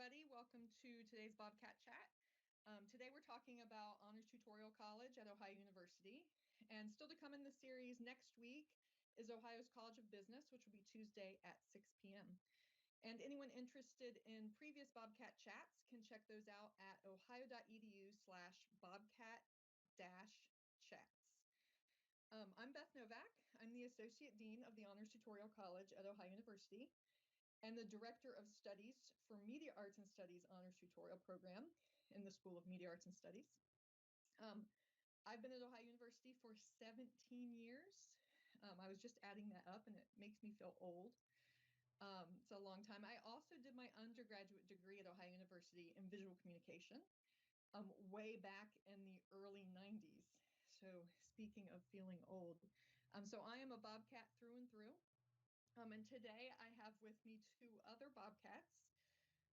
everybody. Welcome to today's Bobcat Chat. Today we're talking about Honors Tutorial College at Ohio University. And still to come in the series next week is Ohio's College of Business, which will be Tuesday at 6 p.m. And anyone interested in previous Bobcat Chats can check those out at ohio.edu/bobcat-chats. I'm Beth Novak. I'm the Associate Dean of the Honors Tutorial College at Ohio University and the Director of Studies for Media Arts and Studies Honors Tutorial Program in the School of Media Arts and Studies. I've been at Ohio University for 17 years. I was just adding that up and it makes me feel old. It's a long time. I also did my undergraduate degree at Ohio University in visual communication way back in the early 90s. So speaking of feeling old. So I am a Bobcat through and through. And today I have with me two other Bobcats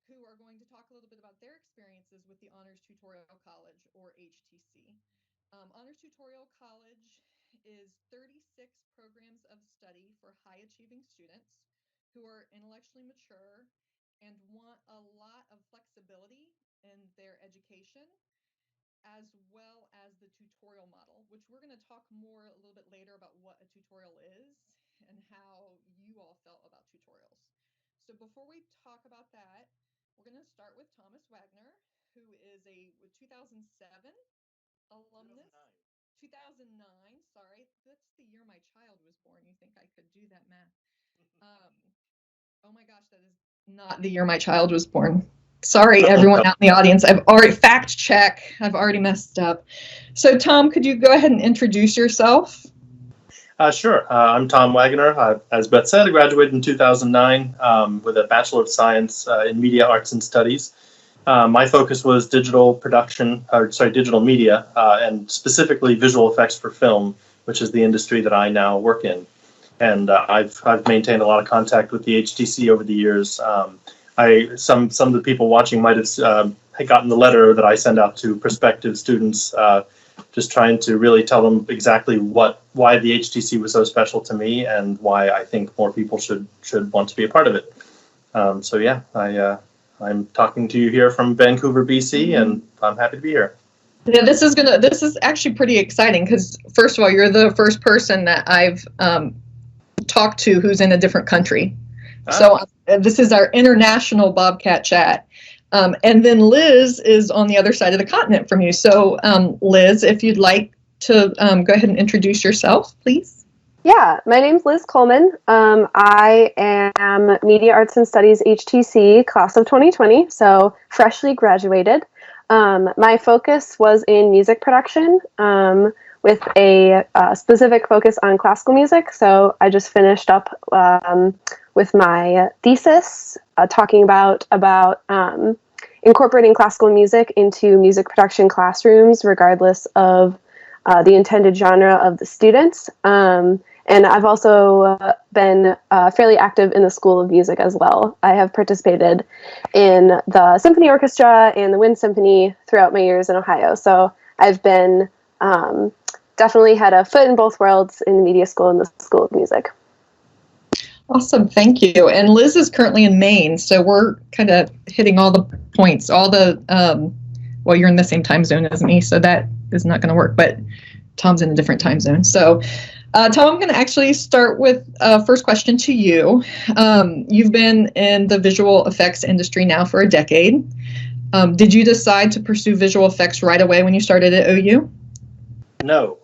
who are going to talk a little bit about their experiences with the Honors Tutorial College, or HTC. Honors Tutorial College is 36 programs of study for high-achieving students who are intellectually mature and want a lot of flexibility in their education, as well as the tutorial model, which we're going to talk more a little bit later about what a tutorial is and how you all felt about tutorials. So before we talk about that, we're going to start with Thomas Wagener, who is a 2007 alumnus. 2009, sorry. That's the year my child was born. You think I could do that math? Oh my gosh, that is not the year my child was born. Sorry, everyone out in the audience. I've already fact check. I've already messed up. So, Tom, could you go ahead and introduce yourself? Sure. I'm Tom Wagener. As Beth said, I graduated in 2009 with a Bachelor of Science in Media Arts and Studies. My focus was digital media, and specifically visual effects for film, which is the industry that I now work in. And I've maintained a lot of contact with the HTC over the years. Some of the people watching might have gotten the letter that I send out to prospective students, just trying to really tell them exactly why the HTC was so special to me and why I think more people should want to be a part of it. So yeah, I'm talking to you here from Vancouver, BC, and I'm happy to be here. Yeah, this is actually pretty exciting because first of all, you're the first person that I've talked to who's in a different country. So this is our international Bobcat Chat. And then Liz is on the other side of the continent from you. So Liz, if you'd like to go ahead and introduce yourself, please. Yeah, my name's Liz Coleman. I am Media Arts and Studies HTC, class of 2020, so freshly graduated. My focus was in music production with a specific focus on classical music. So I just finished up with my thesis talking about incorporating classical music into music production classrooms, regardless of the intended genre of the students. And I've also been fairly active in the School of Music as well. I have participated in the symphony orchestra and the wind symphony throughout my years in Ohio. So I've been definitely had a foot in both worlds in the media school and the School of Music. Awesome, thank you. And Liz is currently in Maine, so we're kind of hitting all the points, well, you're in the same time zone as me, so that is not going to work, but Tom's in a different time zone. So, Tom, I'm going to actually start with first question to you. You've been in the visual effects industry now for a decade. Did you decide to pursue visual effects right away when you started at OU? No.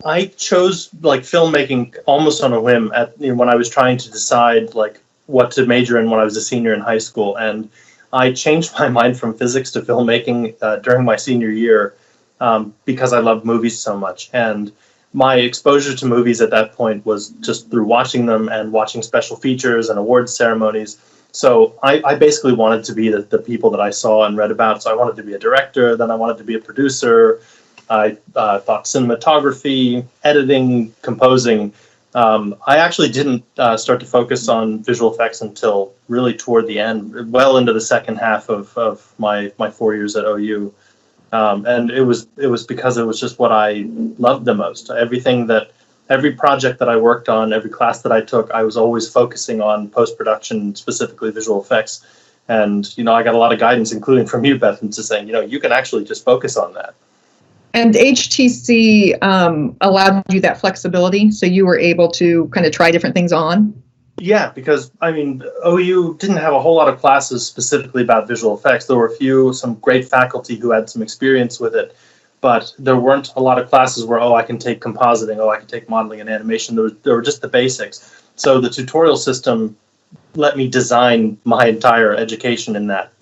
I chose filmmaking almost on a whim when I was trying to decide what to major in when I was a senior in high school, and I changed my mind from physics to filmmaking during my senior year because I loved movies so much. And my exposure to movies at that point was just through watching them and watching special features and awards ceremonies. So I basically wanted to be the people that I saw and read about. So I wanted to be a director, then I wanted to be a producer. I thought cinematography, editing, composing. I actually didn't start to focus on visual effects until really toward the end, well into the second half of my 4 years at OU. And it was because it was just what I loved the most. Everything that every project that I worked on, every class that I took, I was always focusing on post-production, specifically visual effects. And, I got a lot of guidance, including from you, Beth, into saying, you can actually just focus on that. And HTC allowed you that flexibility, so you were able to kind of try different things on? Yeah, because, OU didn't have a whole lot of classes specifically about visual effects. There were some great faculty who had some experience with it, but there weren't a lot of classes where, I can take compositing, I can take modeling and animation. There were just the basics. So the tutorial system let me design my entire education in that.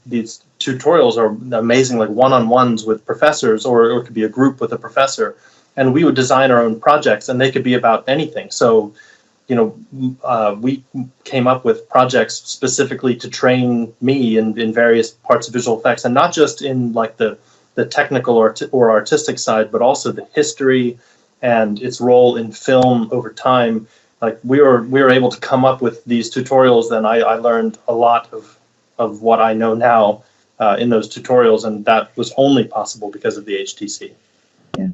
These tutorials are amazing, like one-on-ones with professors, or it could be a group with a professor, and we would design our own projects, and they could be about anything. So, we came up with projects specifically to train me in various parts of visual effects, and not just in like the technical or artistic side, but also the history and its role in film over time. Like we were able to come up with these tutorials, and I learned a lot of what I know now in those tutorials, and that was only possible because of the HTC. Yeah.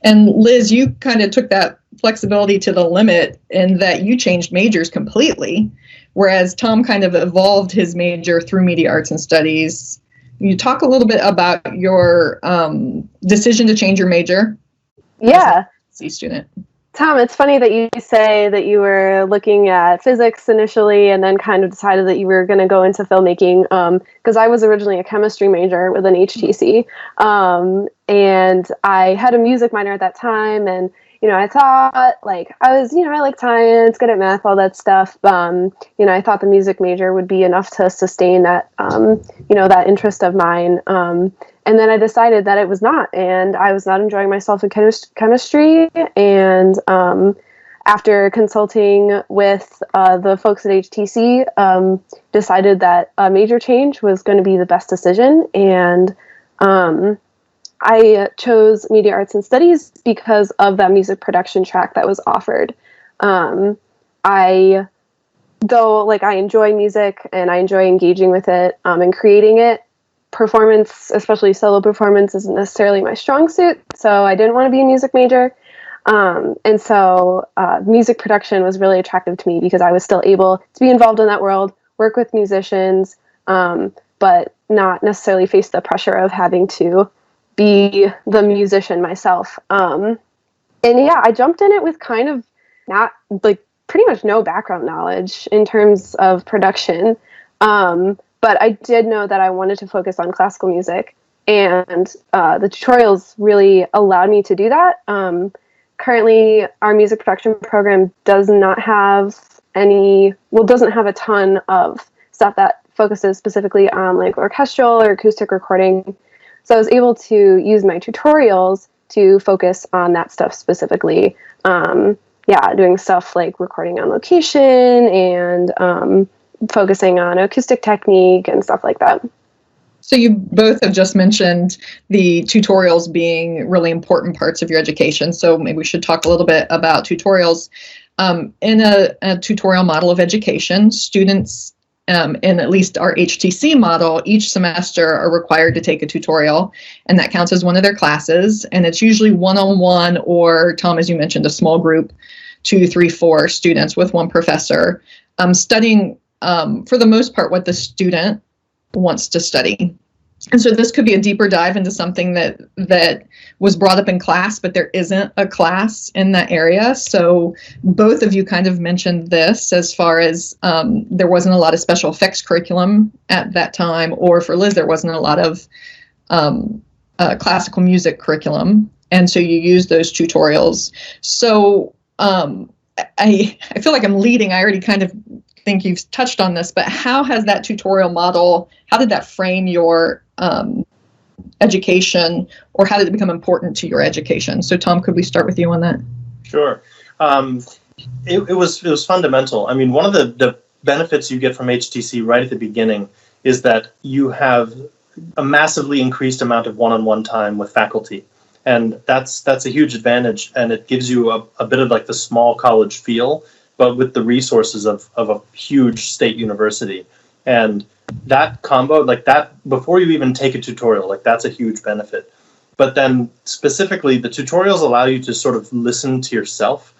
And Liz, you kind of took that flexibility to the limit in that you changed majors completely, whereas Tom kind of evolved his major through media arts and studies. You talk a little bit about your decision to change your major? Yeah. As a student. Tom, it's funny that you say that you were looking at physics initially and then kind of decided that you were going to go into filmmaking, because I was originally a chemistry major with an HTC, and I had a music minor at that time, and I thought, like, I was, I like science, good at math, all that stuff. I thought the music major would be enough to sustain that, that interest of mine. And then I decided that it was not, and I was not enjoying myself in chemistry. And after consulting with the folks at HTC, decided that a major change was going to be the best decision. And I chose media arts and studies because of that music production track that was offered. Though I enjoy music and I enjoy engaging with it and creating it, performance, especially solo performance, isn't necessarily my strong suit, so I didn't want to be a music major. And so music production was really attractive to me because I was still able to be involved in that world, work with musicians, but not necessarily face the pressure of having to be the musician myself. And yeah, I jumped in it with kind of not, like, pretty much no background knowledge in terms of production. But I did know that I wanted to focus on classical music, and the tutorials really allowed me to do that. Currently, our music production program doesn't have a ton of stuff that focuses specifically on like orchestral or acoustic recording. So I was able to use my tutorials to focus on that stuff specifically. Doing stuff like recording on location and focusing on acoustic technique and stuff like that. So you both have just mentioned the tutorials being really important parts of your education. So maybe we should talk a little bit about tutorials. In a tutorial model of education, students in at least our HTC model, each semester are required to take a tutorial, and that counts as one of their classes. And it's usually one-on-one, or Tom, as you mentioned, a small group, 2, 3, 4 students with one professor, studying for the most part what the student wants to study. And so this could be a deeper dive into something that was brought up in class, but there isn't a class in that area. So both of you kind of mentioned this as far as there wasn't a lot of special effects curriculum at that time, or for Liz, there wasn't a lot of classical music curriculum. And so you use those tutorials. So I feel like I'm leading. I already kind of think you've touched on this, but how has that tutorial model, how did that frame your education, or how did it become important to your education? So Tom, could we start with you on that? Sure. It was fundamental. I mean, one of the benefits you get from HTC right at the beginning is that you have a massively increased amount of one-on-one time with faculty. And that's a huge advantage, and it gives you a bit of like the small college feel, but with the resources of a huge state university. And that combo, like that, before you even take a tutorial, like that's a huge benefit. But then specifically, the tutorials allow you to sort of listen to yourself.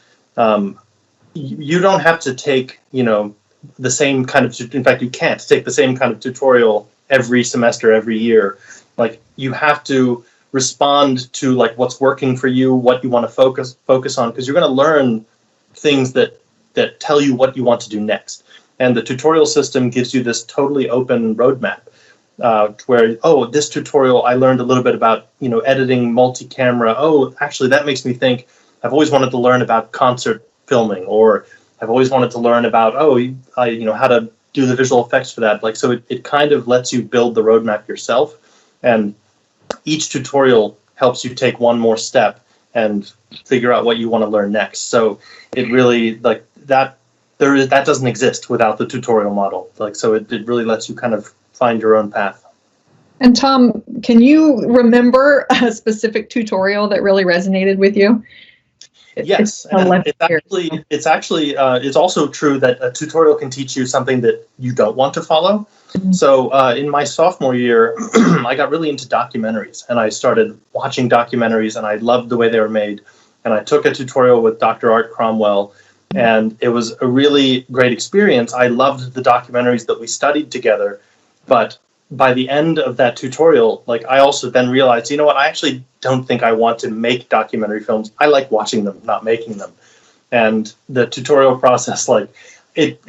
You don't have to take, the same kind of, in fact, you can't take the same kind of tutorial every semester, every year. Like, you have to respond to like what's working for you, what you want to focus on, because you're going to learn things that tell you what you want to do next. And the tutorial system gives you this totally open roadmap. Where, this tutorial, I learned a little bit about, editing multi-camera. Oh, actually, that makes me think I've always wanted to learn about concert filming, or I've always wanted to learn about, how to do the visual effects for that. Like, so it kind of lets you build the roadmap yourself. And each tutorial helps you take one more step and figure out what you want to learn next. So it really, like, that doesn't exist without the tutorial model. Like, so it really lets you kind of find your own path. And Tom, can you remember a specific tutorial that really resonated with you? Yes, it's also true that a tutorial can teach you something that you don't want to follow. Mm-hmm. So in my sophomore year, I got really into documentaries, and I started watching documentaries, and I loved the way they were made. And I took a tutorial with Dr. Art Cromwell, and it was a really great experience. I loved the documentaries that we studied together, but by the end of that tutorial, like, I also then realized, I actually don't think I want to make documentary films. I like watching them, not making them. And the tutorial process, like, it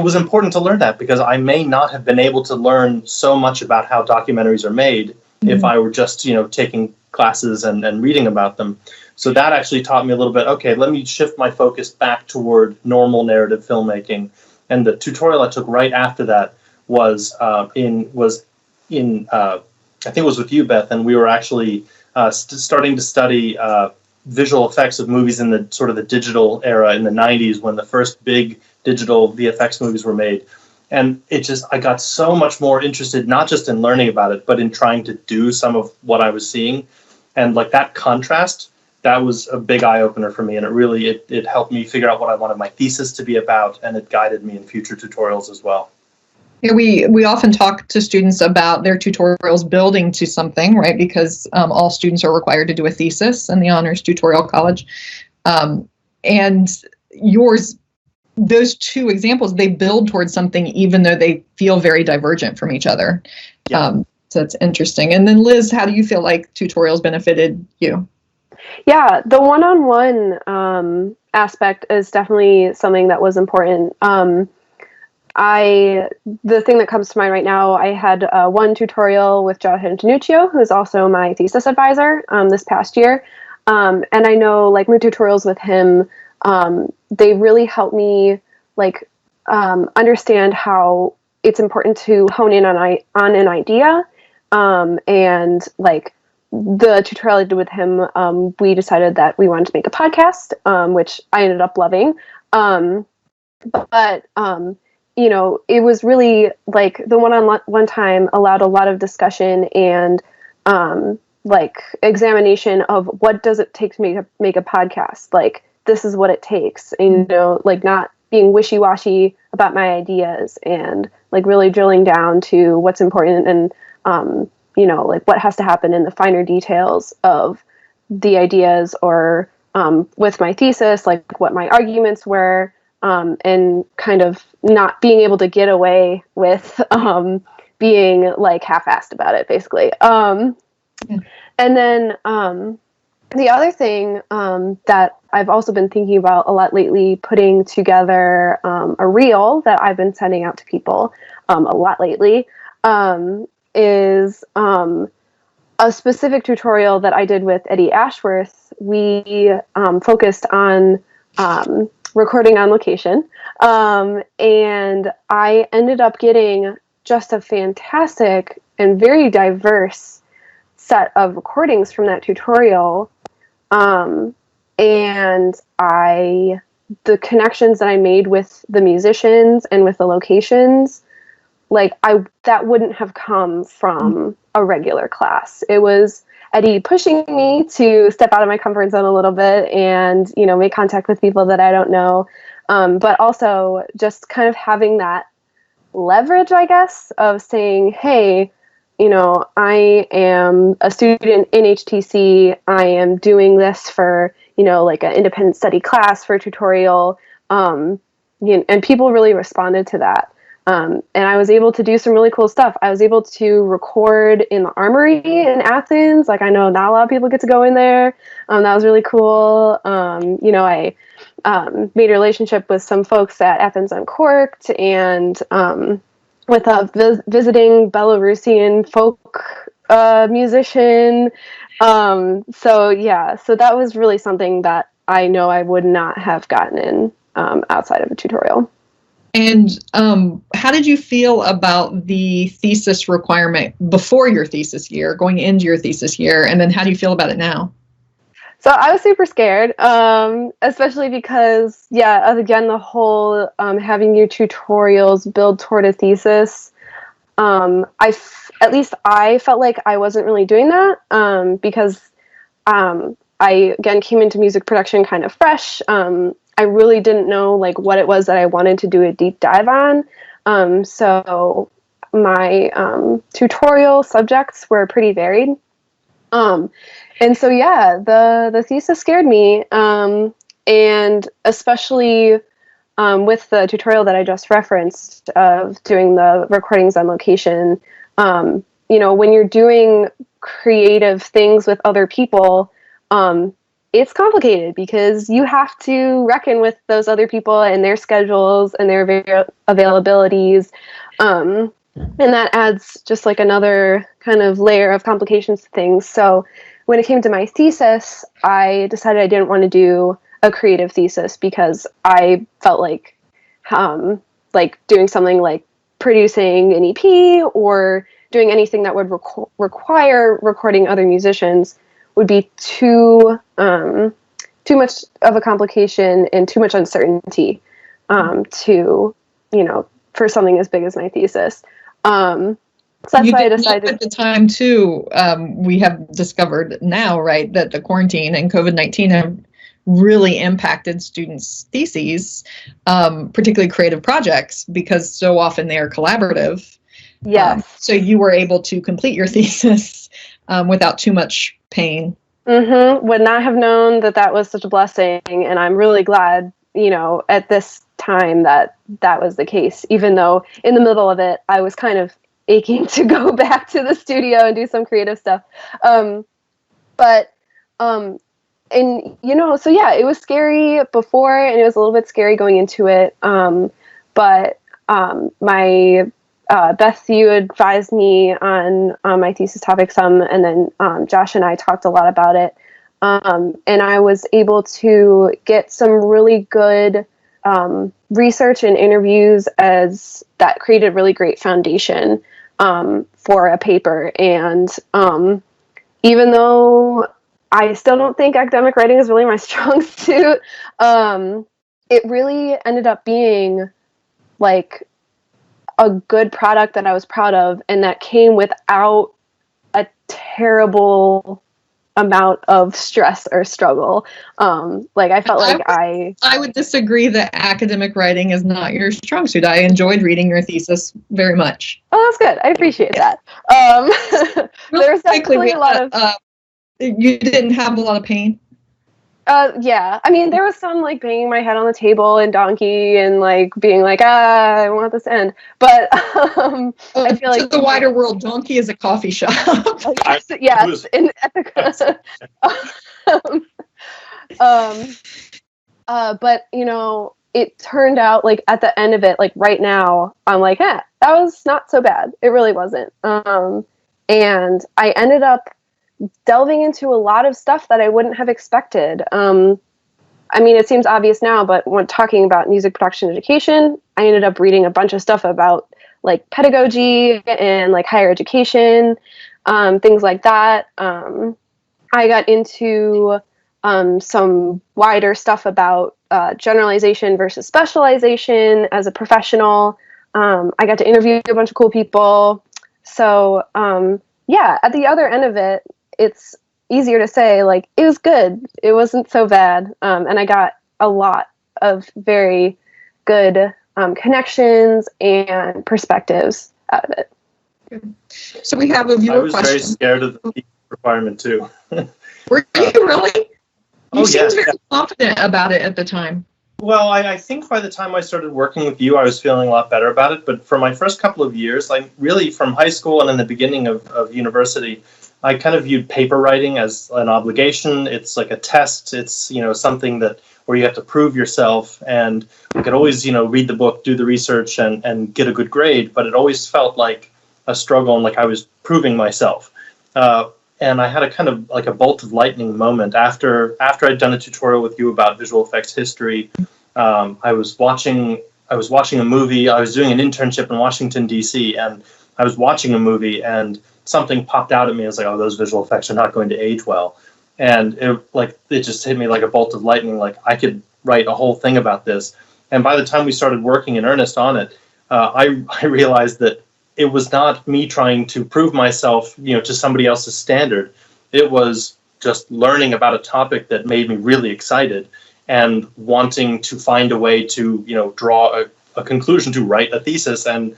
was important to learn that, because I may not have been able to learn so much about how documentaries are made if I were just, taking classes and reading about them. So that actually taught me a little bit, okay, let me shift my focus back toward normal narrative filmmaking. And the tutorial I took right after that was in I think it was with you, Beth, and we were actually starting to study visual effects of movies in the sort of the digital era in the 90s, when the first big digital VFX movies were made. And I got so much more interested, not just in learning about it, but in trying to do some of what I was seeing. And like, that contrast, that was a big eye opener for me. And it really, it helped me figure out what I wanted my thesis to be about, and it guided me in future tutorials as well. Yeah, we often talk to students about their tutorials building to something, right? Because all students are required to do a thesis in the Honors Tutorial College. And those two examples, they build towards something, even though they feel very divergent from each other. Yeah. So that's interesting. And then Liz, how do you feel like tutorials benefited you? Yeah, the one-on-one aspect is definitely something that was important. The thing that comes to mind right now, I had one tutorial with Jonathan Danuccio, who's also my thesis advisor this past year. And I know, like, my tutorials with him, they really helped me, like, understand how it's important to hone in on an idea. And, like, the tutorial I did with him, we decided that we wanted to make a podcast, which I ended up loving. But it was really, like, the one-on-one time allowed a lot of discussion and like, examination of what does it take to make a podcast. Like, this is what it takes, and, like, not being wishy-washy about my ideas, and, like, really drilling down to what's important, and like, what has to happen in the finer details of the ideas, or with my thesis, like, what my arguments were. And kind of not being able to get away with being, like, half-assed about it, basically. And then the other thing that I've also been thinking about a lot lately, putting together a reel that I've been sending out to people a lot lately, is a specific tutorial that I did with Eddie Ashworth. We focused on recording on location, and I ended up getting just a fantastic and very diverse set of recordings from that tutorial, and the connections that I made with the musicians and with the locations, like, that wouldn't have come from a regular class. It was Eddie pushing me to step out of my comfort zone a little bit and, make contact with people that I don't know. But also just kind of having that leverage, I guess, of saying, hey, I am a student in HTC. I am doing this for, like an independent study class for a tutorial. And people really responded to that. And I was able to do some really cool stuff. I was able to record in the Armory in Athens. Like, I know not a lot of people get to go in there. That was really cool. I made a relationship with some folks at Athens Uncorked, and with a visiting Belarusian folk musician. So that was really something that I know I would not have gotten in outside of a tutorial. And how did you feel about the thesis requirement before your thesis year, going into your thesis year, and then how do you feel about it now? So I was super scared, especially because, again, the whole having your tutorials build toward a thesis, at least I felt like I wasn't really doing that because I, again, came into music production kind of fresh. I really didn't know like what it was that I wanted to do a deep dive on. So my tutorial subjects were pretty varied. And so, the thesis scared me. And especially with the tutorial that I just referenced of doing the recordings on location, when you're doing creative things with other people, it's complicated because you have to reckon with those other people and their schedules and their availabilities. And that adds just like another kind of layer of complications to things. So when it came to my thesis, I decided I didn't want to do a creative thesis because I felt like doing something like producing an EP or doing anything that would require recording other musicians would be too much of a complication and too much uncertainty for something as big as my thesis. So that's why I decided at the time too. We have discovered now, right, that the quarantine and COVID-19 have really impacted students' theses, particularly creative projects, because so often they are collaborative. Yes. So you were able to complete your thesis without too much pain. Mm-hmm. Would not have known that was such a blessing, and I'm really glad, at this time that was the case, even though in the middle of it, I was kind of aching to go back to the studio and do some creative stuff. It was scary before, and it was a little bit scary going into it. My Beth, you advised me on my thesis topic some, and then Josh and I talked a lot about it. And I was able to get some really good research and interviews as that created a really great foundation for a paper. And even though I still don't think academic writing is really my strong suit, it really ended up being like a good product that I was proud of, and that came without a terrible amount of stress or struggle. I felt like I would disagree that academic writing is not your strong suit. I enjoyed reading your thesis very much. Oh, that's good. I appreciate that. There's definitely a lot of... you didn't have a lot of pain? Yeah. I mean, there was some like banging my head on the table and donkey and like being like, I want this to end. But I feel like the wider world, donkey is a coffee shop. Yes. But it turned out like at the end of it, like right now, I'm like, that was not so bad. It really wasn't. And I ended up delving into a lot of stuff that I wouldn't have expected. I mean, it seems obvious now, but when talking about music production education, I ended up reading a bunch of stuff about like pedagogy and like higher education, things like that. I got into some wider stuff about generalization versus specialization as a professional. I got to interview a bunch of cool people. So at the other end of it, it's easier to say like it was good. It wasn't so bad. And I got a lot of very good connections and perspectives out of it. So we have a I viewer was very question. scared of the requirement too. Were you really? You Oh, seemed yeah. very confident about it at the time. Well, I think by the time I started working with you, I was feeling a lot better about it. But for my first couple of years, like really from high school and in the beginning of university, I kind of viewed paper writing as an obligation. It's like a test. It's, something that where you have to prove yourself. And I could always, read the book, do the research and get a good grade. But it always felt like a struggle and like I was proving myself. And I had a kind of like a bolt of lightning moment after I'd done a tutorial with you about visual effects history. I was watching a movie. I was doing an internship in Washington, D.C., and I was watching a movie, and something popped out at me. I was like, "Oh, those visual effects are not going to age well," and it just hit me like a bolt of lightning. Like I could write a whole thing about this. And by the time we started working in earnest on it, I realized that it was not me trying to prove myself, to somebody else's standard. It was just learning about a topic that made me really excited and wanting to find a way to, draw a conclusion, to write a thesis, and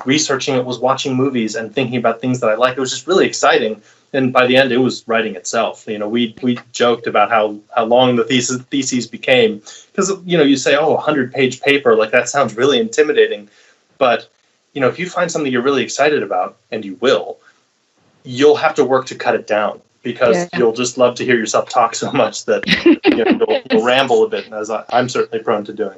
researching it was watching movies and thinking about things that I liked. It was just really exciting. And by the end, it was writing itself. We joked about how long the theses became because, you say, oh, 100-page paper, like that sounds really intimidating. But if you find something you're really excited about, and you will, you'll have to work to cut it down because you'll just love to hear yourself talk so much that you'll ramble a bit, as I'm certainly prone to doing.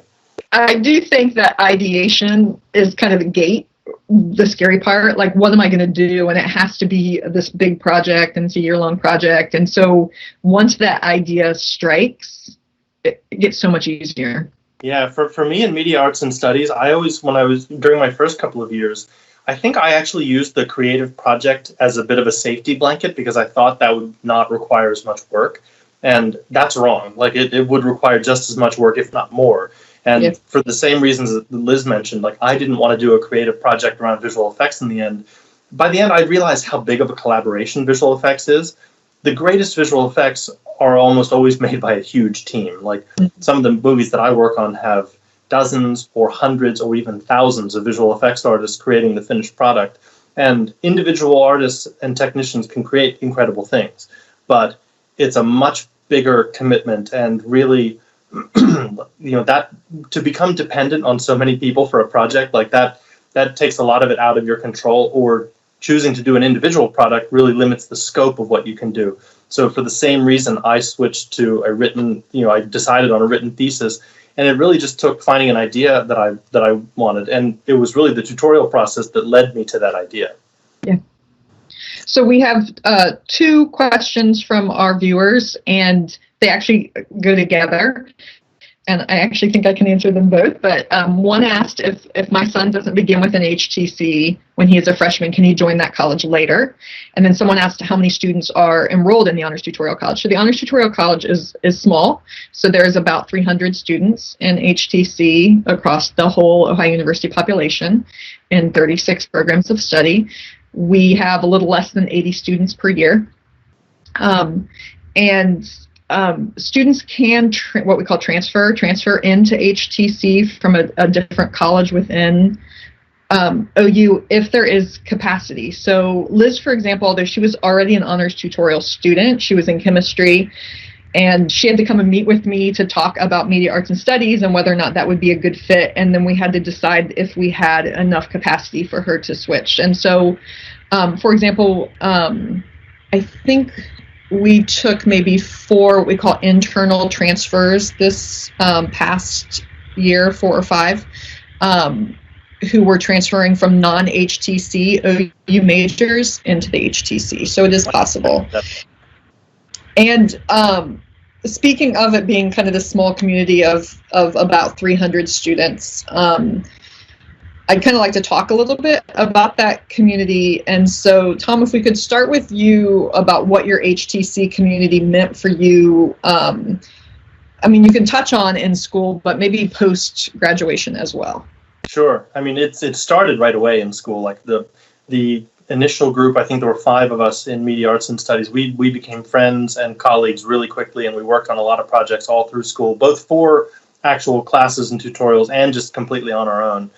I do think that ideation is kind of the gate, the scary part. Like, what am I going to do? And it has to be this big project, and it's a year-long project. And so once that idea strikes, it gets so much easier. Yeah, for me in media arts and studies, during my first couple of years, I think I actually used the creative project as a bit of a safety blanket because I thought that would not require as much work. And that's wrong. Like it would require just as much work, if not more. And for the same reasons that Liz mentioned, like I didn't want to do a creative project around visual effects in the end. By the end, I realized how big of a collaboration visual effects is. The greatest visual effects are almost always made by a huge team. Like some of the movies that I work on have dozens or hundreds or even thousands of visual effects artists creating the finished product. And individual artists and technicians can create incredible things. But it's a much bigger commitment and really, that to become dependent on so many people for a project like that takes a lot of it out of your control, or choosing to do an individual product really limits the scope of what you can do. So for the same reason, I switched to I decided on a written thesis, and it really just took finding an idea that I wanted. And it was really the tutorial process that led me to that idea. Yeah. So we have 2 questions from our viewers, and they actually go together. And I actually think I can answer them both. But one asked if my son doesn't begin with an HTC when he is a freshman, can he join that college later? And then someone asked how many students are enrolled in the Honors Tutorial College. So the Honors Tutorial College is small. So there's about 300 students in HTC across the whole Ohio University population in 36 programs of study. We have a little less than 80 students per year. Students can what we call transfer into HTC from a different college within OU if there is capacity. So Liz, for example, although she was already an honors tutorial student, she was in chemistry, and she had to come and meet with me to talk about media arts and studies and whether or not that would be a good fit. And then we had to decide if we had enough capacity for her to switch. And so, for example, I think we took maybe 4 what we call internal transfers this past year, 4 or 5, who were transferring from non-HTC OU majors into the HTC. So it is possible. And speaking of it being kind of the small community of about 300 students, I'd kind of like to talk a little bit about that community. And so, Tom, if we could start with you about what your HTC community meant for you. You can touch on in school, but maybe post-graduation as well. Sure. It started right away in school. Like the initial group, I think there were 5 of us in media arts and studies. We became friends and colleagues really quickly, and we worked on a lot of projects all through school, both for actual classes and tutorials and just completely on our own.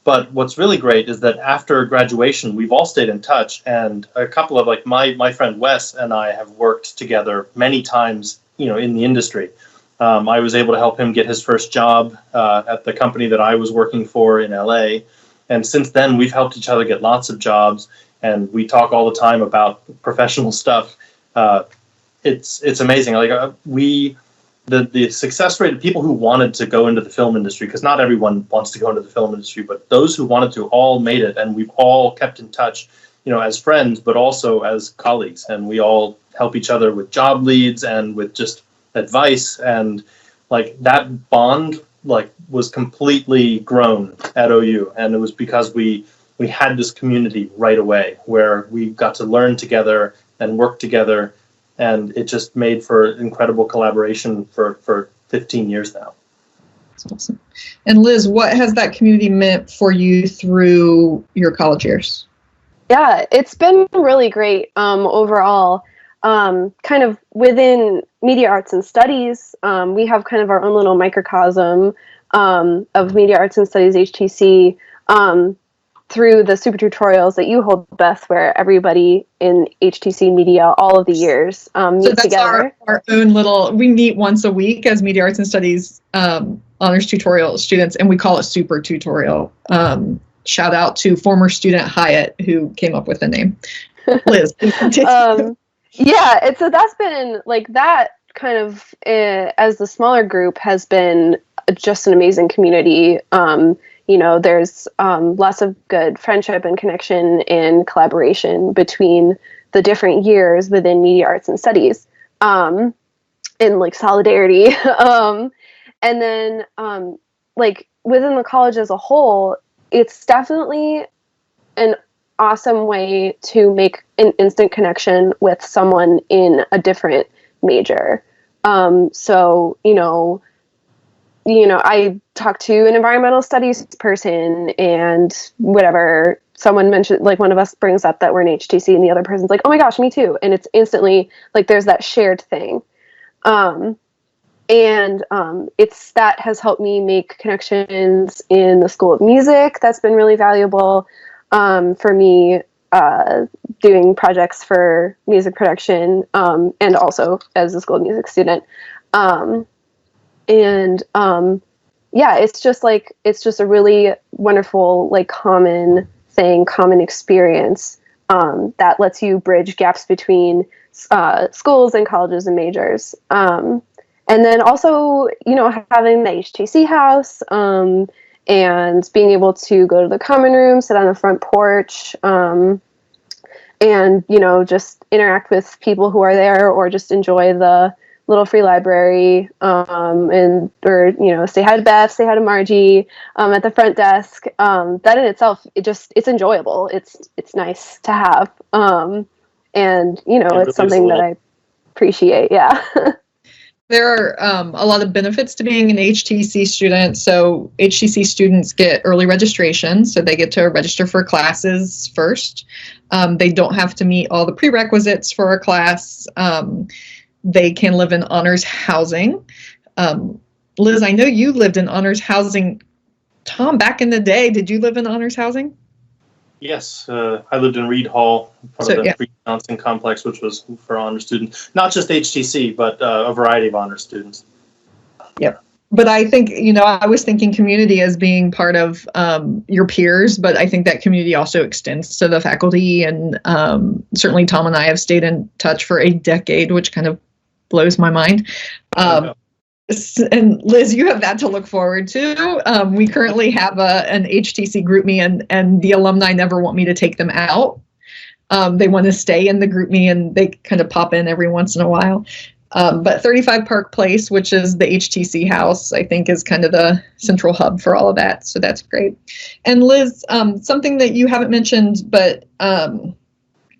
But what's really great is that after graduation, we've all stayed in touch, and a couple of like my friend Wes and I have worked together many times, in the industry. I was able to help him get his first job at the company that I was working for in LA. And since then, we've helped each other get lots of jobs, and we talk all the time about professional stuff. It's amazing. Like the success rate of people who wanted to go into the film industry, because not everyone wants to go into the film industry, but those who wanted to all made it, and we've all kept in touch, as friends, but also as colleagues, and we all help each other with job leads and with just advice, and like that bond was completely grown at OU, and it was because we had this community right away where we got to learn together and work together. And it just made for incredible collaboration for 15 years now. That's awesome. And Liz, what has that community meant for you through your college years? Yeah, it's been really great overall. Kind of within media arts and studies, we have kind of our own little microcosm of media arts and studies HTC through the super tutorials that you hold, Beth, where everybody in HTC media all of the years meet together. Our own little, we meet once a week as media arts and studies honors tutorial students, and we call it super tutorial. Shout out to former student Hyatt who came up with the name. Liz. Yeah, and so that's been like that kind of as the smaller group has been just an amazing community. There's lots of good friendship and connection and collaboration between the different years within media arts and studies, and like solidarity. And then like within the college as a whole, it's definitely an awesome way to make an instant connection with someone in a different major. I talked to an environmental studies person, and whatever, someone mentioned, like one of us brings up that we're in HTC and the other person's like, oh my gosh, me too. And it's instantly like there's that shared thing. It's that has helped me make connections in the School of Music. That's been really valuable for me doing projects for music production, and also as a School of Music student. It's just a really wonderful, like common thing, common experience that lets you bridge gaps between schools and colleges and majors. And then also, having the HTC house and being able to go to the common room, sit on the front porch, and, just interact with people who are there, or just enjoy the little free library, say hi to Beth, say hi to Margie at the front desk. That in itself, it's enjoyable. It's nice to have. It's something that I appreciate. Yeah. There are a lot of benefits to being an HTC student. So HTC students get early registration, so they get to register for classes first. They don't have to meet all the prerequisites for a class. They can live in honors housing. Liz, I know you lived in honors housing. Tom, back in the day, did you live in honors housing? Yes, I lived in Reed Hall, part of the Free Johnson complex, which was for honors students. Not just HTC, but a variety of honors students. Yep. But I think, I was thinking community as being part of your peers, but I think that community also extends to the faculty. And certainly Tom and I have stayed in touch for a decade, which kind of blows my mind. And Liz, you have that to look forward to. We currently have an HTC GroupMe, and the alumni never want me to take them out. They want to stay in the GroupMe, and they kind of pop in every once in a while. But 35 Park Place, which is the HTC house, I think is kind of the central hub for all of that. So that's great. And Liz, something that you haven't mentioned, but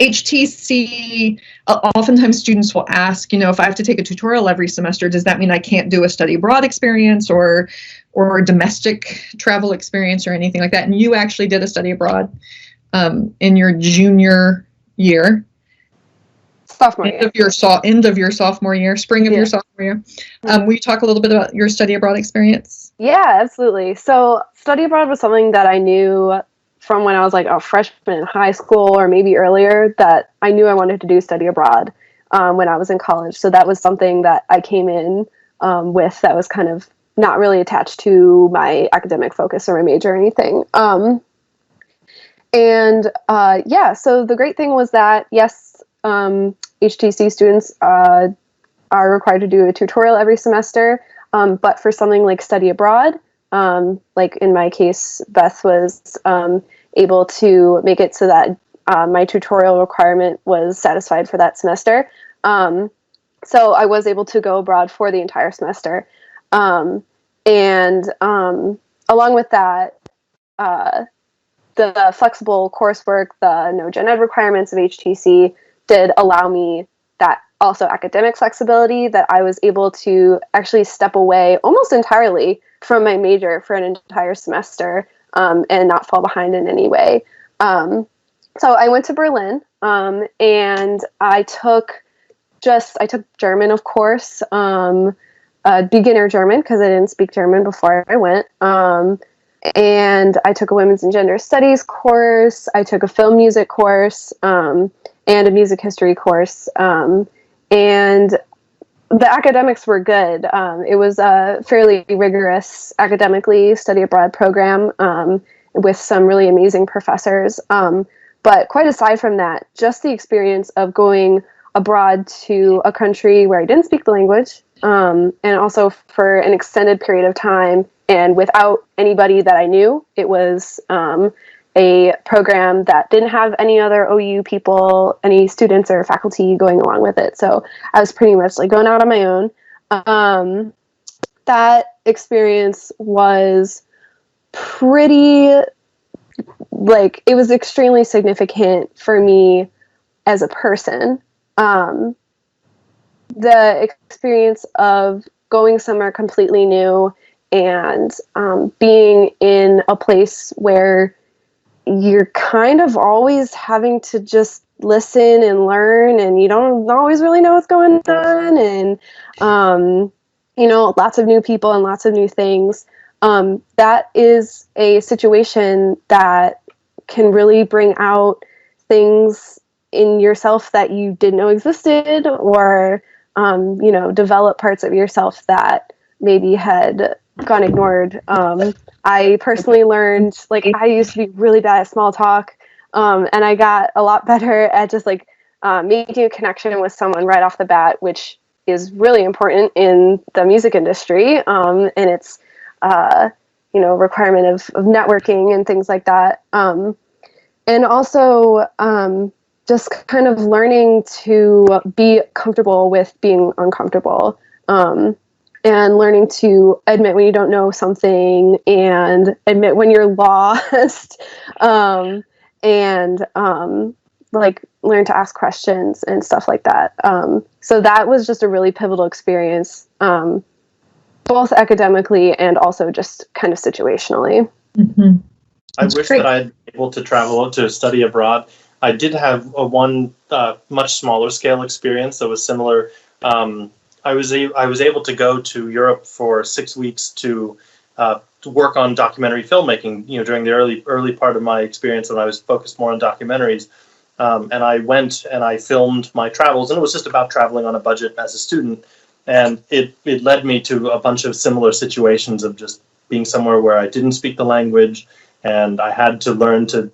HTC, oftentimes students will ask, if I have to take a tutorial every semester, does that mean I can't do a study abroad experience or a domestic travel experience or anything like that? And you actually did a study abroad in your junior year. Sophomore year. End of your sophomore year, spring of your sophomore year. Will you talk a little bit about your study abroad experience? Yeah, absolutely. So study abroad was something that I knew from when I was like a freshman in high school or maybe earlier, that I knew I wanted to do study abroad when I was in college. So that was something that I came in with that was kind of not really attached to my academic focus or my major or anything. So the great thing was that, yes, HTC students are required to do a tutorial every semester, but for something like study abroad, like in my case, Beth was able to make it so that my tutorial requirement was satisfied for that semester. So I was able to go abroad for the entire semester. Along with that, the flexible coursework, the no gen ed requirements of HTC did allow me that also academic flexibility, that I was able to actually step away almost entirely from my major for an entire semester and not fall behind in any way. So I went to Berlin and I took German, of course, beginner German, because I didn't speak German before I went. And I took a women's and gender studies course. I took a film music course and a music history course. And the academics were good. It was a fairly rigorous academically study abroad program with some really amazing professors. But quite aside from that, just the experience of going abroad to a country where I didn't speak the language, and also for an extended period of time and without anybody that I knew. It was a program that didn't have any other OU people, any students or faculty going along with it. So I was pretty much like going out on my own. That experience was it was extremely significant for me as a person. The experience of going somewhere completely new and being in a place where you're kind of always having to just listen and learn, and you don't always really know what's going on, and lots of new people and lots of new things. That is a situation that can really bring out things in yourself that you didn't know existed, or develop parts of yourself that maybe had gone ignored. I personally learned, I used to be really bad at small talk, and I got a lot better at just making a connection with someone right off the bat, which is really important in the music industry, and it's requirement of networking and things like that, and also just kind of learning to be comfortable with being uncomfortable, and learning to admit when you don't know something, and admit when you're lost, and learn to ask questions and stuff like that. So that was just a really pivotal experience, both academically and also just kind of situationally. Mm-hmm. I wish that I had been able to travel to study abroad. I did have one much smaller scale experience that was similar. I was able to go to Europe for 6 weeks to work on documentary filmmaking. During the early part of my experience, when I was focused more on documentaries, and I went and I filmed my travels, and it was just about traveling on a budget as a student. And it led me to a bunch of similar situations of just being somewhere where I didn't speak the language, and I had to learn to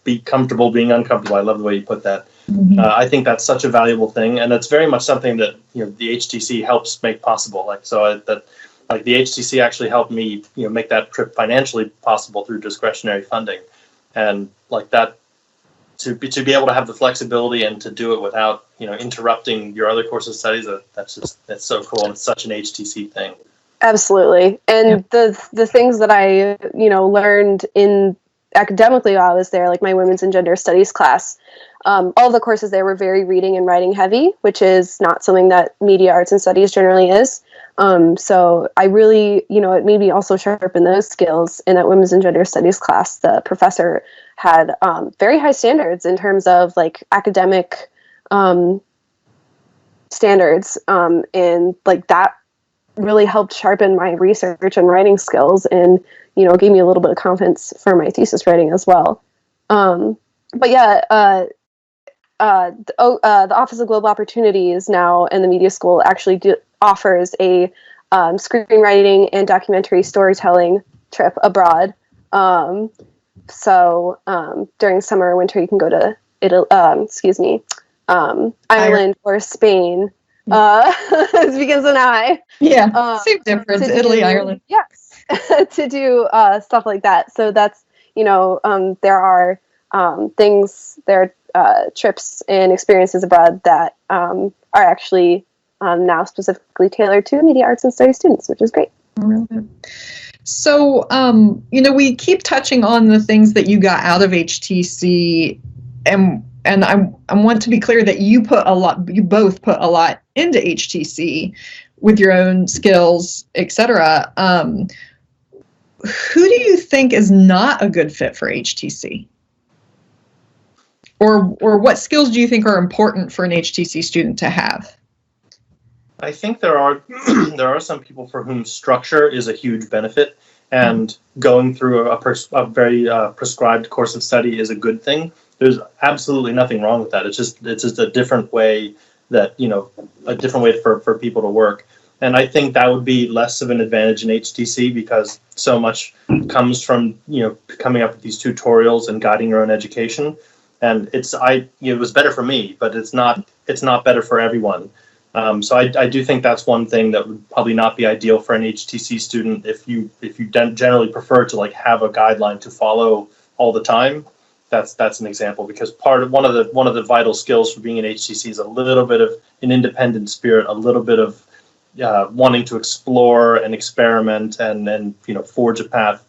be comfortable being uncomfortable. I love the way you put that. Mm-hmm. I think that's such a valuable thing, and it's very much something that the HTC helps make possible. The HTC actually helped me make that trip financially possible through discretionary funding, and that to be able to have the flexibility and to do it without interrupting your other course of studies. That's so cool, and it's such an HTC thing. Absolutely, and the things that I learned in academically while I was there, like my women's and gender studies class, all of the courses there were very reading and writing heavy, which is not something that media arts and studies generally is. So I really, it made me also sharpen those skills. In that women's and gender studies class, the professor had very high standards in terms of academic standards, and like that really helped sharpen my research and writing skills, and gave me a little bit of confidence for my thesis writing as well. But yeah, the Office of Global Opportunities now in the Media School actually offers a screenwriting and documentary storytelling trip abroad. So during summer or winter, you can go to Ireland or Spain. It begins with an I. Yeah, same difference. Italy, Ireland. Yes, to do stuff like that. So that's there are trips and experiences abroad that are actually now specifically tailored to media arts and studies students, which is great. So, we keep touching on the things that you got out of HTC, and I want to be clear that you both put a lot into HTC with your own skills, etc. Who do you think is not a good fit for HTC? Or what skills do you think are important for an HTC student to have? I think there are some people for whom structure is a huge benefit, and going through a very prescribed course of study is a good thing. There's absolutely nothing wrong with that. It's just a different way for people to work. And I think that would be less of an advantage in HTC because so much comes from coming up with these tutorials and guiding your own education. And it was better for me, but it's not better for everyone. So I do think that's one thing that would probably not be ideal for an HTC student if you generally prefer to have a guideline to follow all the time. That's an example, because one of the vital skills for being an HTC is a little bit of an independent spirit, a little bit of wanting to explore and experiment and forge a path.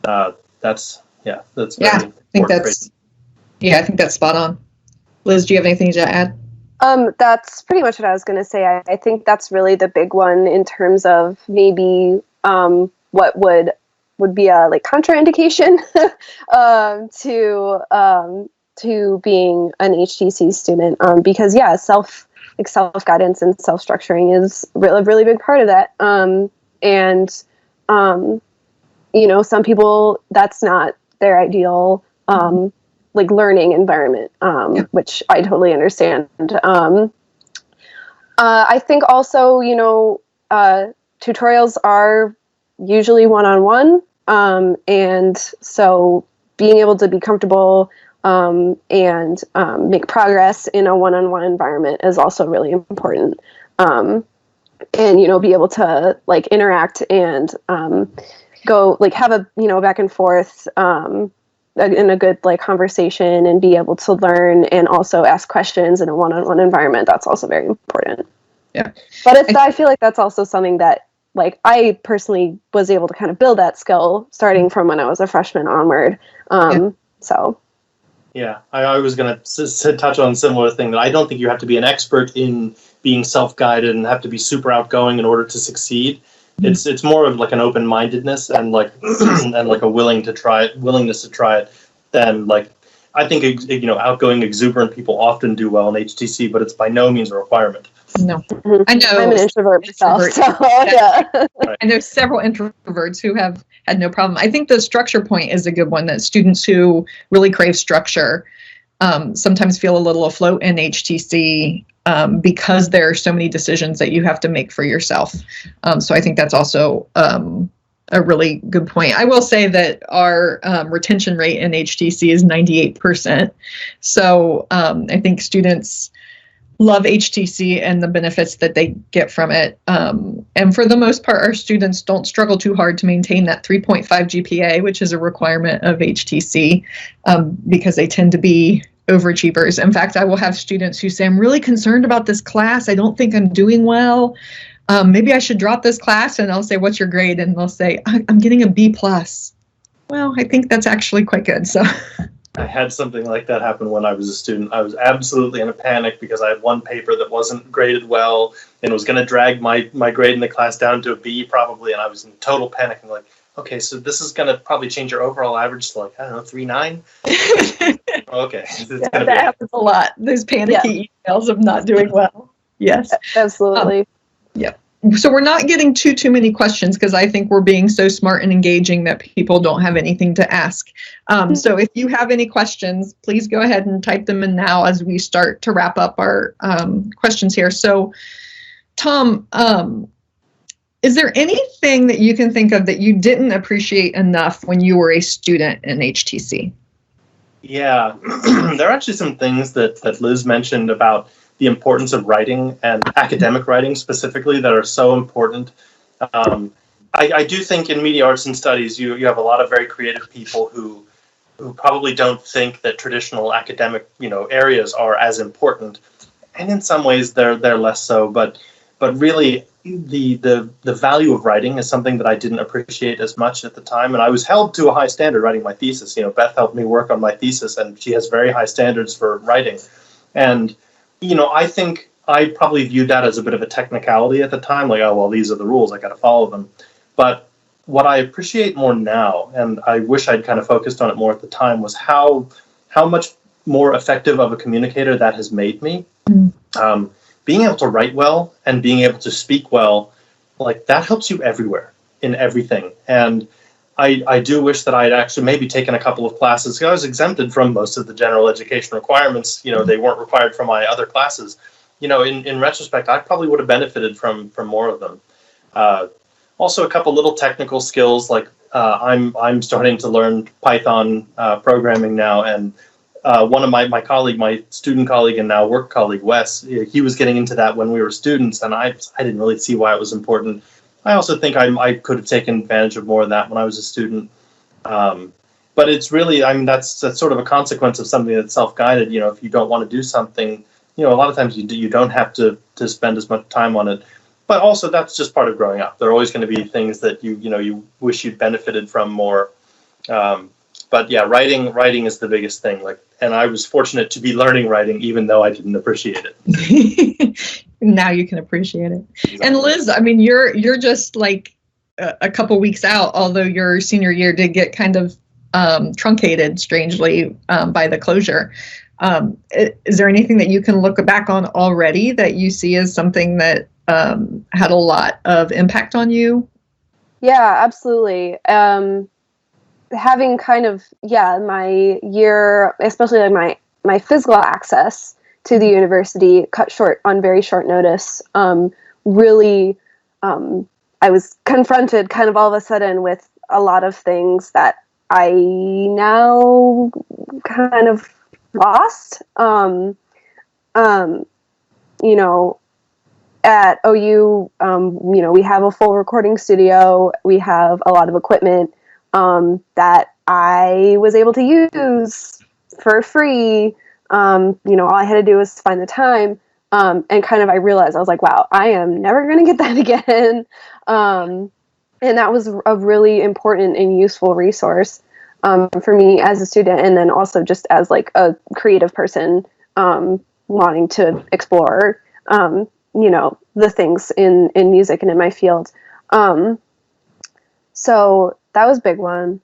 That's very important. I think that's spot on. Liz, do you have anything to add? That's pretty much what I was going to say. I think that's really the big one in terms of maybe what would be a contraindication to being an HTC student, because self-guidance and self-structuring is a really big part of that. Some people, that's not their ideal learning environment, which I totally understand. I think also, tutorials are usually one-on-one, and so being able to be comfortable and make progress in a one-on-one environment is also really important. And be able to interact and go have a back and forth in a good conversation, and be able to learn and also ask questions in a one-on-one environment. That's also very important. Yeah, but I feel like that's also something that I personally was able to kind of build that skill starting from when I was a freshman onward. So. Yeah, I was going to touch on a similar thing, that I don't think you have to be an expert in being self-guided and have to be super outgoing in order to succeed. It's more of an open-mindedness and and a willingness to try it than I think outgoing, exuberant people often do well in HTC, but it's by no means a requirement. No, I know. I'm an introvert myself, so yeah. Right. And there's several introverts who have had no problem. I think the structure point is a good one, that students who really crave structure sometimes feel a little afloat in HTC because there are so many decisions that you have to make for yourself. So I think that's also a really good point. I will say that our retention rate in HTC is 98%. So I think students love HTC and the benefits that they get from it. And for the most part, our students don't struggle too hard to maintain that 3.5 GPA, which is a requirement of HTC, because they tend to be overachievers. In fact, I will have students who say, I'm really concerned about this class. I don't think I'm doing well. Maybe I should drop this class. And I'll say, what's your grade? And they'll say, I'm getting a B+. Well, I think that's actually quite good. So I had something like that happen when I was a student. I was absolutely in a panic because I had one paper that wasn't graded well and was going to drag my grade in the class down to a B probably. And I was in total panic. I'm like, okay, so this is going to probably change your overall average to 3.9. Okay. That happens a lot. Those panicky emails of not doing well. Yes. Absolutely. Yep. So we're not getting too many questions because I think we're being so smart and engaging that people don't have anything to ask. So if you have any questions, please go ahead and type them in now as we start to wrap up our questions here. So Tom, is there anything that you can think of that you didn't appreciate enough when you were a student in HTC? Yeah, there are actually some things that Liz mentioned about the importance of writing and academic writing specifically that are so important. I do think in media arts and studies, you have a lot of very creative people who probably don't think that traditional academic areas are as important, and in some ways they're less so. But really, the value of writing is something that I didn't appreciate as much at the time, and I was held to a high standard writing my thesis. Beth helped me work on my thesis, and she has very high standards for writing, and I think I probably viewed that as a bit of a technicality at the time, like, oh, well, these are the rules, I got to follow them. But what I appreciate more now, and I wish I'd kind of focused on it more at the time, was how much more effective of a communicator that has made me. Being able to write well and being able to speak well, like, that helps you everywhere, in everything. And I do wish that I had actually maybe taken a couple of classes. I was exempted from most of the general education requirements. They weren't required for my other classes. In retrospect, I probably would have benefited from more of them. Also, a couple little technical skills, like I'm starting to learn Python programming now, and one of my colleague, my student colleague and now work colleague, Wes, he was getting into that when we were students, and I didn't really see why it was important. I also think I could have taken advantage of more of that when I was a student. But it's really, that's sort of a consequence of something that's self-guided. If you don't want to do something, a lot of times you don't have to spend as much time on it. But also, that's just part of growing up. There are always going to be things that you wish you'd benefited from more. But yeah, writing is the biggest thing. And I was fortunate to be learning writing, even though I didn't appreciate it. Now you can appreciate it. Exactly. And Liz, you're just like a couple weeks out, although your senior year did get kind of truncated, strangely, by the closure. Is there anything that you can look back on already that you see as something that had a lot of impact on you? Yeah, absolutely. Having kind of, my year, especially like my physical access to the university cut short on very short notice, really, I was confronted kind of all of a sudden with a lot of things that I now kind of lost. At OU, we have a full recording studio. We have a lot of equipment that I was able to use for free. All I had to do was find the time. And kind of I realized, I was like, wow, I am never going to get that again. And that was a really important and useful resource for me as a student, and then also just as like a creative person wanting to explore the things in music and in my field. So that was a big one.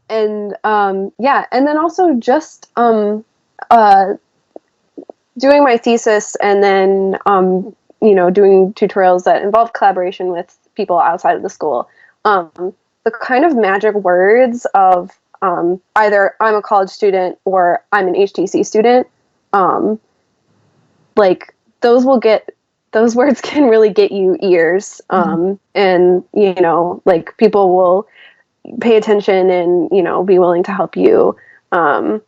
And then also just doing my thesis, and then doing tutorials that involve collaboration with people outside of the school. The kind of magic words of either I'm a college student or I'm an HTC student, those words can really get you ears. And people will pay attention and be willing to help you, and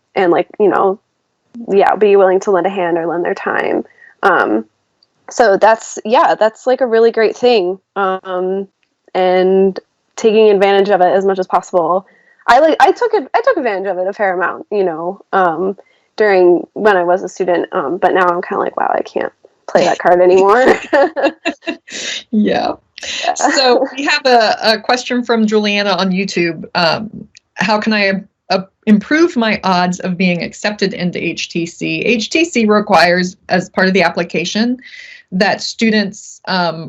be willing to lend a hand or lend their time. So that's like a really great thing, and taking advantage of it as much as possible. I took advantage of it a fair amount, during when I was a student, but now I'm kind of like, wow, I can't play that card anymore. Yeah. So we have a question from Juliana on YouTube. How can I improve my odds of being accepted into HTC? HTC requires, as part of the application, that students,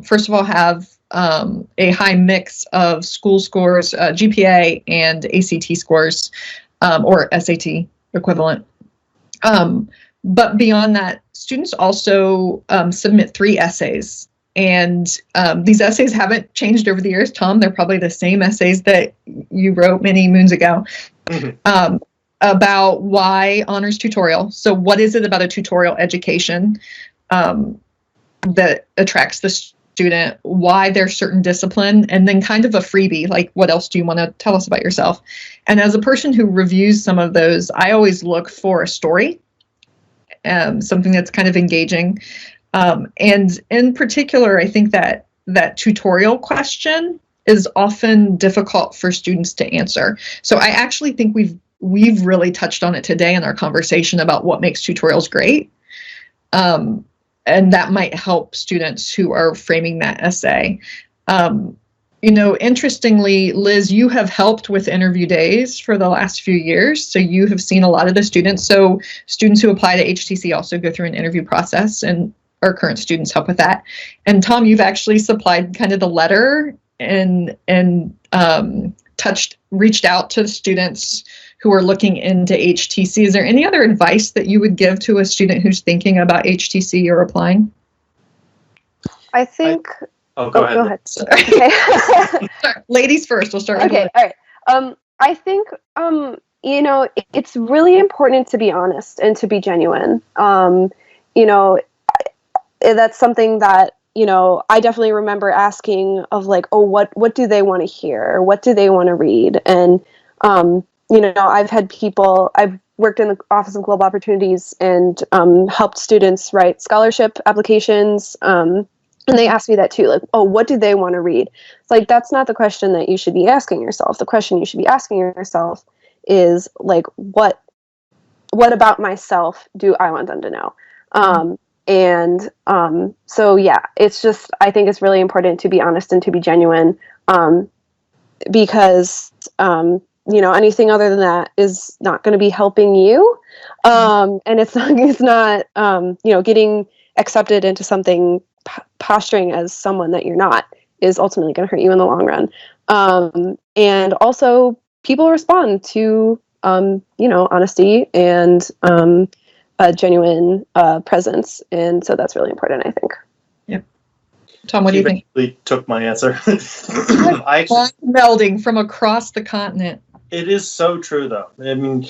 first of all, have a high mix of school scores, GPA and ACT scores, or SAT equivalent. But beyond that, students also submit 3 essays. And these essays haven't changed over the years, Tom. They're probably the same essays that you wrote many moons ago. About why honors tutorial. So what is it about a tutorial education that attracts the student, why there's certain discipline, and then kind of a freebie, like what else do you want to tell us about yourself? And as a person who reviews some of those, I always look for a story, something that's kind of engaging. And in particular, I think that tutorial question is often difficult for students to answer. So I actually think we've really touched on it today in our conversation about what makes tutorials great. And that might help students who are framing that essay. Interestingly, Liz, you have helped with interview days for the last few years. So you have seen a lot of the students. So students who apply to HTC also go through an interview process, and our current students help with that. And Tom, you've actually supplied kind of the letter and reached out to students who are looking into HTC. Is there any other advice that you would give to a student who's thinking about HTC or applying? I think. Go ahead. Okay. Ladies first. We'll start with Okay. All right. I think it's really important to be honest and to be genuine. That's something that I definitely remember asking of like, oh, what do they want to hear? What do they want to read? And I've worked in the Office of Global Opportunities and helped students write scholarship applications. And they asked me that too, like, oh, what do they want to read? It's like, that's not the question that you should be asking yourself. The question you should be asking yourself is like, what about myself do I want them to know? So yeah, it's just, I think it's really important to be honest and to be genuine, because, anything other than that is not going to be helping you. And it's not, getting accepted into something, posturing as someone that you're not is ultimately going to hurt you in the long run. And also people respond to, honesty and, a genuine presence, and so that's really important, I think. Yep. Tom, what do you think? You took my answer. Melding from across the continent. It is so true, though. I mean,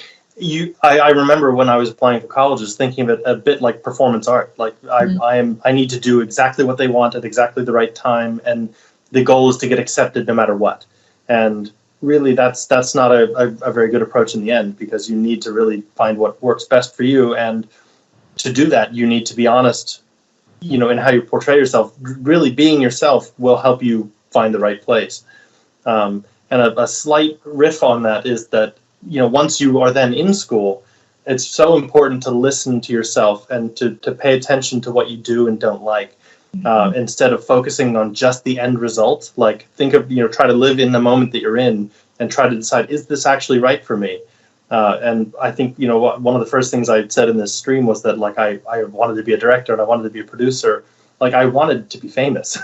I remember when I was applying for colleges thinking of it a bit like performance art. Like I need to do exactly what they want at exactly the right time, and the goal is to get accepted no matter what. And really, that's not a very good approach in the end, because you need to really find what works best for you, and to do that, you need to be honest, in how you portray yourself. Really, being yourself will help you find the right place. And a slight riff on that is that once you are then in school, it's so important to listen to yourself and to pay attention to what you do and don't like. Instead of focusing on just the end result, like think of, try to live in the moment that you're in and try to decide, is this actually right for me? And I think, one of the first things I said in this stream was that, like, I wanted to be a director and I wanted to be a producer. Like, I wanted to be famous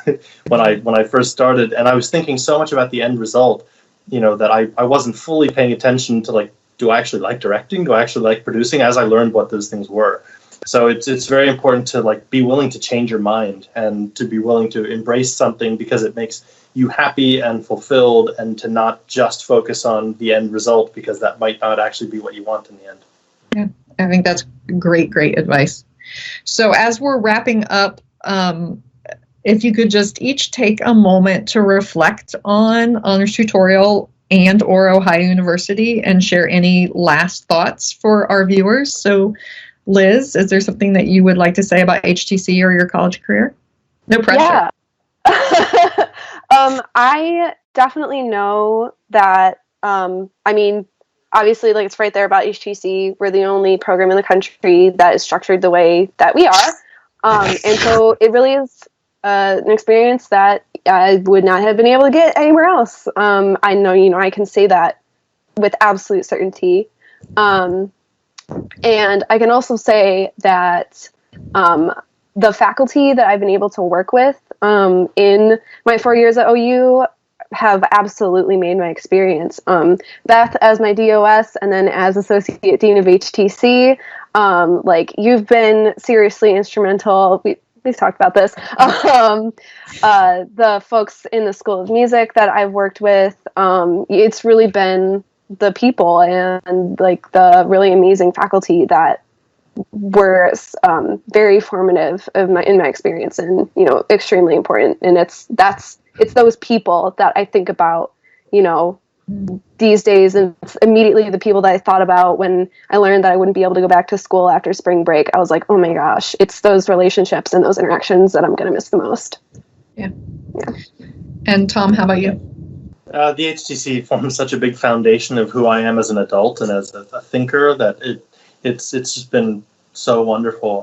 when I first started. And I was thinking so much about the end result, that I wasn't fully paying attention to, like, do I actually like directing? Do I actually like producing? As I learned what those things were. So it's very important to, like, be willing to change your mind and to be willing to embrace something because it makes you happy and fulfilled, and to not just focus on the end result, because that might not actually be what you want in the end. Yeah, I think that's great advice. So as we're wrapping up, if you could just each take a moment to reflect on honors tutorial and or Ohio University and share any last thoughts for our viewers. So Liz, is there something that you would like to say about HTC or your college career? No pressure. Yeah. I definitely know that, obviously, like, it's right there about HTC. We're the only program in the country that is structured the way that we are. And so it really is an experience that I would not have been able to get anywhere else. I know, I can say that with absolute certainty. And I can also say that the faculty that I've been able to work with in my 4 years at OU have absolutely made my experience. Beth, as my DOS, and then as Associate Dean of HTC, like, you've been seriously instrumental. We've talked about this. The folks in the School of Music that I've worked with, it's really been the people and like the really amazing faculty that were very formative in my experience, and extremely important. And it's those people that I think about these days, and it's immediately the people that I thought about when I learned that I wouldn't be able to go back to school after spring break. I was like, oh my gosh, it's those relationships and those interactions that I'm going to miss the most. Yeah. And Tom, how about you? The HTC forms such a big foundation of who I am as an adult and as a thinker that it's just been so wonderful.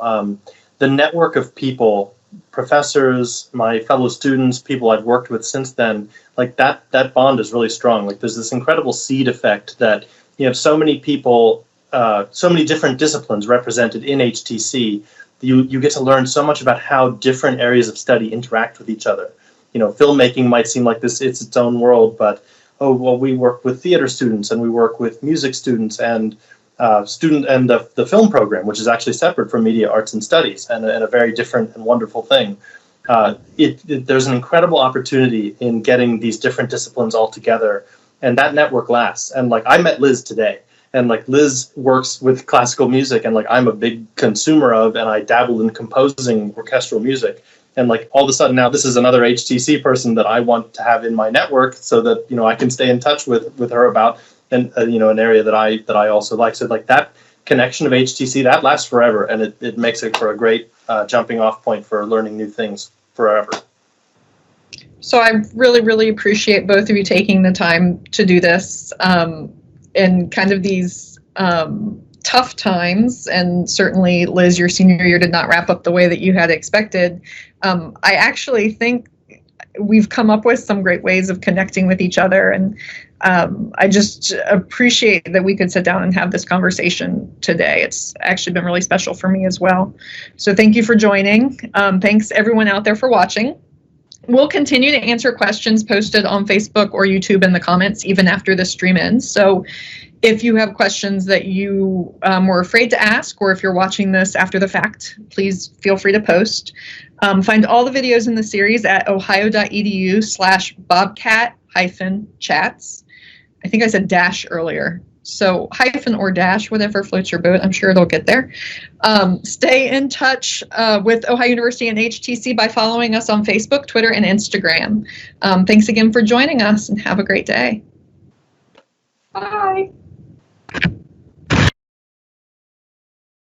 The network of people, professors, my fellow students, people I've worked with since then, like that bond is really strong. Like, there's this incredible seed effect that you have so many people, so many different disciplines represented in HTC. You get to learn so much about how different areas of study interact with each other. Filmmaking might seem like it's its own world, but we work with theater students and we work with music students and the film program, which is actually separate from media arts and studies and a very different and wonderful thing. There's an incredible opportunity in getting these different disciplines all together, and that network lasts. And like, I met Liz today, and like, Liz works with classical music, and like, I'm a big consumer of, and I dabbled in composing orchestral music. And like, all of a sudden now this is another HTC person that I want to have in my network so that, I can stay in touch with her about an area that I also like. So like, that connection of HTC, that lasts forever, and it makes it for a great jumping off point for learning new things forever. So I really, really appreciate both of you taking the time to do this in kind of these tough times, and certainly, Liz, your senior year did not wrap up the way that you had expected. I actually think we've come up with some great ways of connecting with each other, and I just appreciate that we could sit down and have this conversation today. It's actually been really special for me as well. So thank you for joining. Thanks everyone out there for watching. We'll continue to answer questions posted on Facebook or YouTube in the comments even after the stream ends. So if you have questions that you were afraid to ask, or if you're watching this after the fact, please feel free to post. Find all the videos in the series at ohio.edu/bobcat-chats. I think I said dash earlier. So hyphen or dash, whatever floats your boat. I'm sure it'll get there. Stay in touch with Ohio University and HTC by following us on Facebook, Twitter, and Instagram. Thanks again for joining us, and have a great day. Bye.